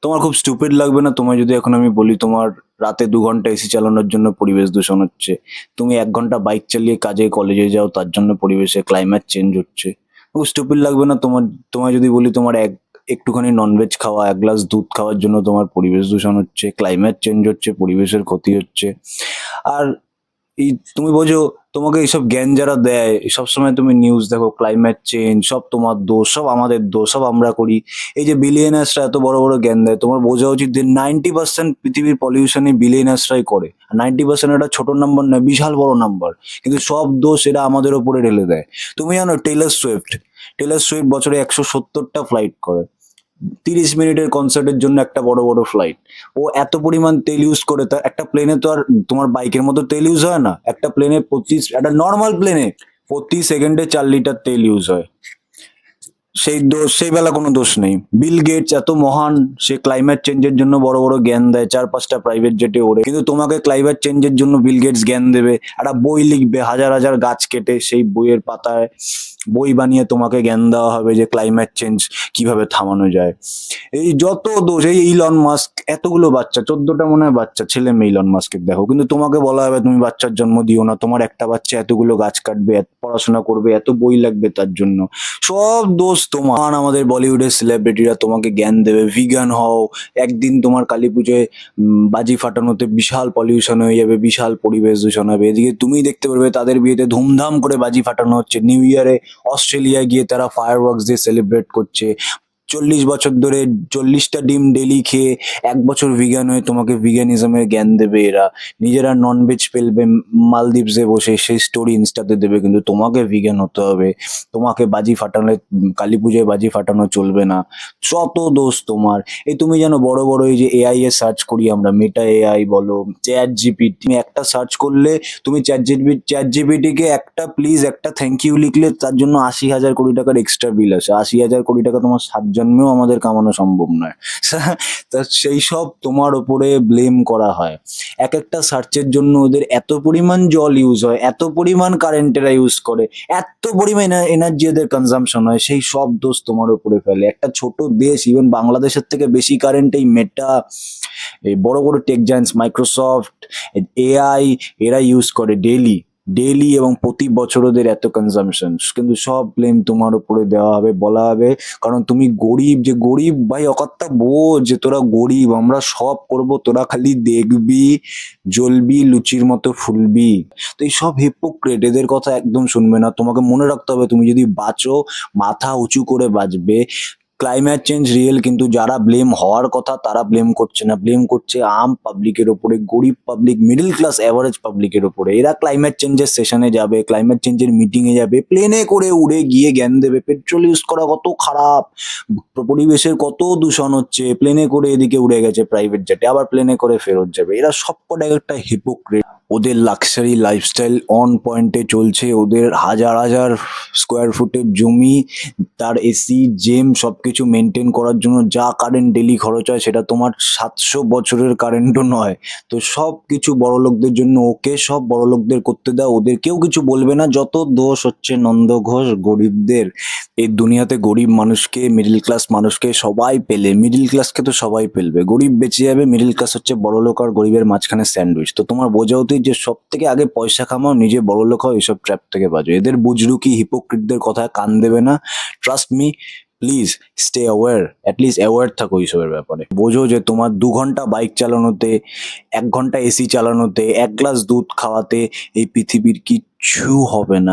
তোমার খুব স্টুপিড লাগবে না তোমায় যদি এখন আমি বলি তোমার রাতে 2 ঘন্টা এসি চালানোর জন্য পরিবেশ দূষণ হচ্ছে? তুমি 1 ঘন্টা বাইক চালিয়ে কাজে কলেজে যাও, তার জন্য পরিবেশে ক্লাইমেট চেঞ্জ হচ্ছে? খুব স্টুপিড লাগবে না তোমার? তোমায় যদি বলি তোমার একটুখানি ননভেজ খাওয়া, 1 গ্লাস দুধ খাওয়ার জন্য তোমার পরিবেশ দূষণ হচ্ছে, ক্লাইমেট চেঞ্জ হচ্ছে, পরিবেশের ক্ষতি হচ্ছে। আর এই তুমি বোঝো, তোমাকে এইসব জ্ঞান যারা দেয়, সবসময় তুমি নিউজ দেখো ক্লাইমেট চেঞ্জ, সব তোমার দোষ, সব আমাদের দোষ, সব আমরা করি। এই যে বিলিয়নার্সরা এত বড় বড় জ্ঞান দেয়, তোমার বোঝা উচিত যে 90% পৃথিবীর পলিউশন এই বিলিয়নার্সরাই করে। 90% একটা ছোট নাম্বার নয়, বিশাল বড় নাম্বার। কিন্তু সব দোষ এরা আমাদের ওপরে ঢেলে দেয়। তুমি জানো টেলর সুইফট বছরে 170টা ফ্লাইট করে। 30 মিনিটের কনসার্টের জন্য একটা বড় বড় ফ্লাইট। ও এত পরিমাণ তেল ইউজ করে, তা একটা প্লেনে তো আর তোমার বাইকের মতো তেল ইউজ হয় না। একটা প্লেনে একটা নর্মাল প্লেনে প্রতি সেকেন্ডে 4 লিটার তেল ইউজ হয়। সেই বেলা কোনো দোষ নেই। বিল গেটস এত মহান, সে ক্লাইমেট চেঞ্জের জন্য বড় বড় জ্ঞান দেয়, 4-5টা প্রাইভেট জেটে ওড়ে। কিন্তু তোমাকে ক্লাইমেট চেঞ্জের জন্য বিল গেটস জ্ঞান দেবে, একটা বই লিখবে, হাজার হাজার গাছ কেটে সেই বইয়ের পাতায় বই বানিয়ে তোমাকে জ্ঞান দেওয়া হবে যে ক্লাইমেট চেঞ্জ কিভাবে থামানো যায়। এই যত দোষ, এই ইলন মাস্ক, এতগুলো বাচ্চা, 14টা মনে হয় বাচ্চা ছেলে মেয়ে ইলন মাস্কের দেখো, কিন্তু তোমাকে বলা হবে তুমি বাচ্চার জন্ম দিও না, তোমার একটা বাচ্চা এতগুলো গাছ কাটবে, এত পড়াশোনা করবে, এত বই লাগবে তার জন্য। সব দোষ তোমার। আর আমাদের বলিউডের সেলিব্রিটিরা তোমাকে জ্ঞান দেবে ভিগান হও। একদিন তোমার কালী পুজোয় বাজি ফাটানোতে বিশাল পলিউশন হয়ে যাবে, বিশাল পরিবেশ দূষণ হবে। এদিকে তুমি দেখতে পারবে তাদের বিয়েতে ধুমধাম করে বাজি ফাটানো হচ্ছে। নিউ ইয়ারে অস্ট্রেলিয়ায় গিয়ে তারা ফায়ার ওয়ার্কস দিয়ে সেলিব্রেট করছে। 40 বছর ধরে 40টা ডিম ডেলি খেয়ে 1 বছর ভিগান হয়ে তোমাকে ভিগানিজমের জ্ঞান দেবে এরা। নিজেরা ননভেজ ফেলবে মালদ্বীপসে বসে, সেই স্টোরি ইনস্টাতে দেবে, কিন্তু তোমাকে ভিগান হতে হবে। তোমাকে বাজি ফাটালে, কালী পুজোয় বাজি ফাটানো চলবে না। যত দোষ তোমার। এই তুমি জানো বড় বড় এই যে এআই এ সার্চ করি আমরা, মেটা এআই বলো, চ্যাট জিপিটি, তুমি একটা সার্চ করলে, তুমি চ্যাট জিপিটি কে একটা প্লিজ একটা থ্যাংক ইউ লিখলে তার জন্য 80,000 কোটি টাকার এক্সট্রা বিল আসে। 80,000 কোটি টাকা তোমার 7 জন্মেও আমাদের কামানো সম্ভব নয়। তা সেই সব তোমার ওপরে ব্লেম করা হয়। এক একটা সার্চের জন্য ওদের এত পরিমাণ জল ইউজ হয়, এত পরিমাণ কারেন্ট এরা ইউজ করে, এত পরিমাণ এনার্জি এদের কনজাম্পশন হয়, সেই সব দোষ তোমার উপরে ফেলে। একটা ছোট দেশ, ইভেন বাংলাদেশের থেকে বেশি কারেন্ট এই মেটা, এই বড় বড় টেক জায়ান্টস মাইক্রোসফট, এআই, এরা ইউজ করে ডেইলি ডেইলি, এবং প্রতি বছর ওদের এত কনজাম্পশন। কিন্তু সব ব্লেম তোমার উপরে দেওয়া হবে, বলা হবে কারণ তুমি গরিব। যে গরিব ভাই, অকথ্যা বোঝ যে তোরা গরিব, আমরা সব করব, তোরা খালি দেখবি, জ্বলবি, লুচির মতো ফুলবি। তো এই সব হিপোক্রেট, এদের কথা একদম শুনবে না। তোমাকে মনে রাখতে হবে, তুমি যদি বাঁচো, মাথা উঁচু করে বাঁচবে। ক্লাইমেট চেঞ্জ রিয়েল, কিন্তু যারা ব্লেম হওয়ার কথা তারা ব্লেম করছে না, ব্লেম করছে আম পাবলিকের ওপরে, গরিব পাবলিক, মিডল ক্লাস, অ্যাভারেজ পাবলিকের ওপরে। এরা ক্লাইমেট চেঞ্জের সেশনে যাবে, ক্লাইমেট চেঞ্জের মিটিং এ যাবে, প্লেনে করে উড়ে গিয়ে জ্ঞান দেবে পেট্রোল ইউজ করা কত খারাপ, পরিবেশের কত দূষণ হচ্ছে। প্লেনে করে এদিকে উড়ে গেছে প্রাইভেট জেটে, আবার প্লেনে করে ফেরত যাবে। এরা সবকটা একটা হিপোক্রেট। ওদের লাক্সারি লাইফস্টাইল অন পয়েন্টে চলছে, ওদের হাজার হাজার স্কোয়ার ফুটের জমি, তার এসি জেম সবকিছু মেনটেন করার জন্য যা কারেন্ট ডেলি খরচ হয় সেটা তোমার 700 বছরের কারেন্টও নয়। তো সব কিছু বড় লোকদের জন্য, ওকে সব বড় লোকদের করতে দাও, ওদের কেউ কিছু বলবে না। যত দোষ হচ্ছে নন্দ ঘোষ গরিবদের। এই দুনিয়াতে গরিব মানুষকে, মিডল ক্লাস মানুষকে সবাই পেলে, মিডল ক্লাসকে তো সবাই পেলবে, গরিব বেঁচে যাবে। মিডল ক্লাস হচ্ছে বড় লোক আর গরিবের মাঝখানে স্যান্ডউইচ। তো তোমার বোঝা উচিত যে সব থেকে আগে পয়সা কামাও, নিজে বড় লোক হও, এইসব ট্র্যাপ থেকে বাঁচো। এদের বুজরুকি হিপোক্রিটদের কথায় কান দেবে না। Trust me, please stay aware, at least aware থাকো এইসবের ব্যাপারে। বোঝো যে তোমার 2 ঘন্টা বাইক চালানোতে, 1 ঘন্টা এসি চালানোতে, 1 গ্লাস দুধ খাওয়াতে এই পৃথিবীর কিচ্ছু হবে না।